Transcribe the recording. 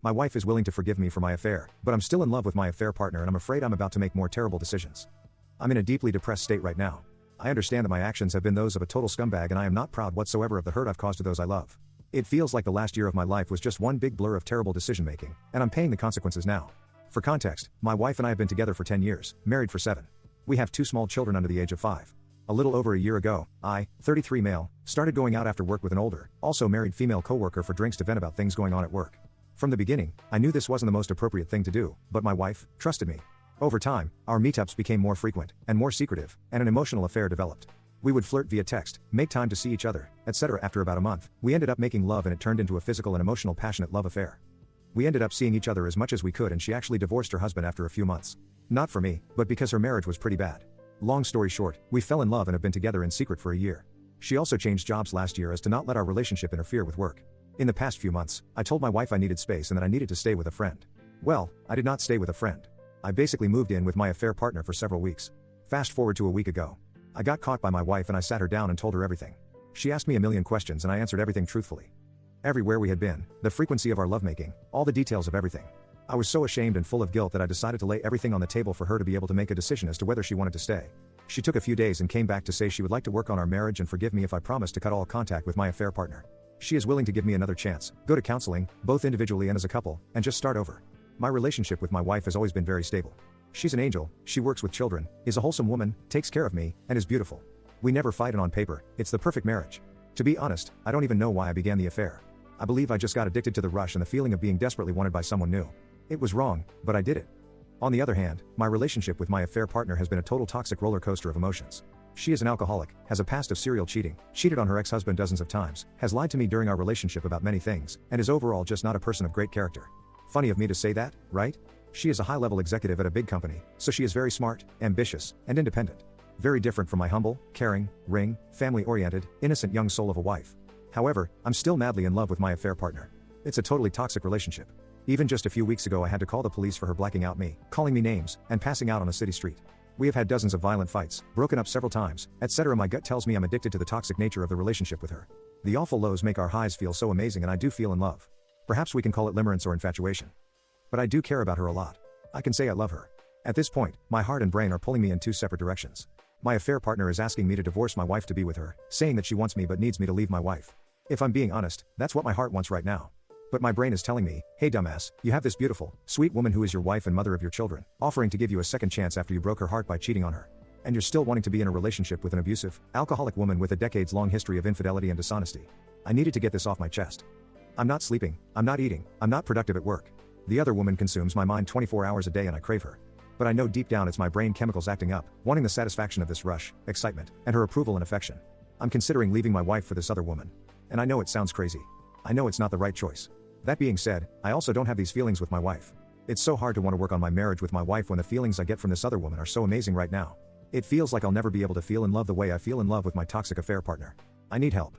My wife is willing to forgive me for my affair, but I'm still in love with my affair partner and I'm afraid I'm about to make more terrible decisions. I'm in a deeply depressed state right now. I understand that my actions have been those of a total scumbag and I am not proud whatsoever of the hurt I've caused to those I love. It feels like the last year of my life was just one big blur of terrible decision making, and I'm paying the consequences now. For context, my wife and I have been together for 10 years, married for 7. We have 2 small children under the age of 5. A little over a year ago, I, 33 male, started going out after work with an older, also married female coworker for drinks to vent about things going on at work. From the beginning, I knew this wasn't the most appropriate thing to do, but my wife trusted me. Over time, our meetups became more frequent and more secretive, and an emotional affair developed. We would flirt via text, make time to see each other, etc. After about a month, we ended up making love and it turned into a physical and emotional passionate love affair. We ended up seeing each other as much as we could and she actually divorced her husband after a few months. Not for me, but because her marriage was pretty bad. Long story short, we fell in love and have been together in secret for a year. She also changed jobs last year as to not let our relationship interfere with work. In the past few months, I told my wife I needed space and that I needed to stay with a friend. Well, I did not stay with a friend. I basically moved in with my affair partner for several weeks. Fast forward to a week ago. I got caught by my wife and I sat her down and told her everything. She asked me a million questions and I answered everything truthfully. Everywhere we had been, the frequency of our lovemaking, all the details of everything. I was so ashamed and full of guilt that I decided to lay everything on the table for her to be able to make a decision as to whether she wanted to stay. She took a few days and came back to say she would like to work on our marriage and forgive me if I promised to cut all contact with my affair partner. She is willing to give me another chance, go to counseling, both individually and as a couple, and just start over. My relationship with my wife has always been very stable. She's an angel, she works with children, is a wholesome woman, takes care of me, and is beautiful. We never fight, and on paper, it's the perfect marriage. To be honest, I don't even know why I began the affair. I believe I just got addicted to the rush and the feeling of being desperately wanted by someone new. It was wrong, but I did it. On the other hand, my relationship with my affair partner has been a total toxic roller coaster of emotions. She is an alcoholic, has a past of serial cheating, cheated on her ex-husband dozens of times, has lied to me during our relationship about many things, and is overall just not a person of great character. Funny of me to say that, right? She is a high-level executive at a big company, so she is very smart, ambitious, and independent. Very different from my humble, caring, family-oriented, innocent young soul of a wife. However, I'm still madly in love with my affair partner. It's a totally toxic relationship. Even just a few weeks ago I had to call the police for her blacking out me, calling me names, and passing out on a city street. We have had dozens of violent fights, broken up several times, etc. My gut tells me I'm addicted to the toxic nature of the relationship with her. The awful lows make our highs feel so amazing and I do feel in love. Perhaps we can call it limerence or infatuation. But I do care about her a lot. I can say I love her. At this point, my heart and brain are pulling me in 2 separate directions. My affair partner is asking me to divorce my wife to be with her, saying that she wants me but needs me to leave my wife. If I'm being honest, that's what my heart wants right now. But my brain is telling me, hey dumbass, you have this beautiful, sweet woman who is your wife and mother of your children, offering to give you a second chance after you broke her heart by cheating on her. And you're still wanting to be in a relationship with an abusive, alcoholic woman with a decades-long history of infidelity and dishonesty. I needed to get this off my chest. I'm not sleeping, I'm not eating, I'm not productive at work. The other woman consumes my mind 24 hours a day and I crave her. But I know deep down it's my brain chemicals acting up, wanting the satisfaction of this rush, excitement, and her approval and affection. I'm considering leaving my wife for this other woman. And I know it sounds crazy. I know it's not the right choice. That being said, I also don't have these feelings with my wife. It's so hard to want to work on my marriage with my wife when the feelings I get from this other woman are so amazing right now. It feels like I'll never be able to feel in love the way I feel in love with my toxic affair partner. I need help.